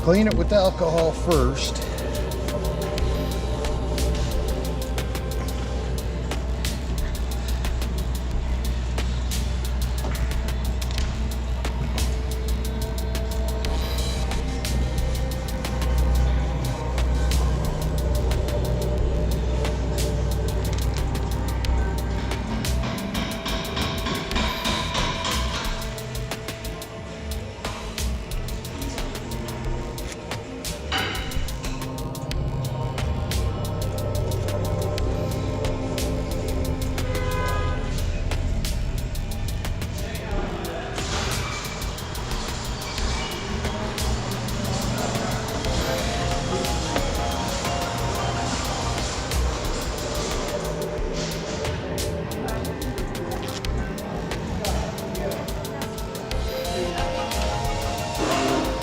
clean it with alcohol first.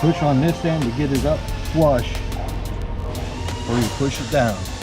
Push on this end to get it up flush, or you push it down.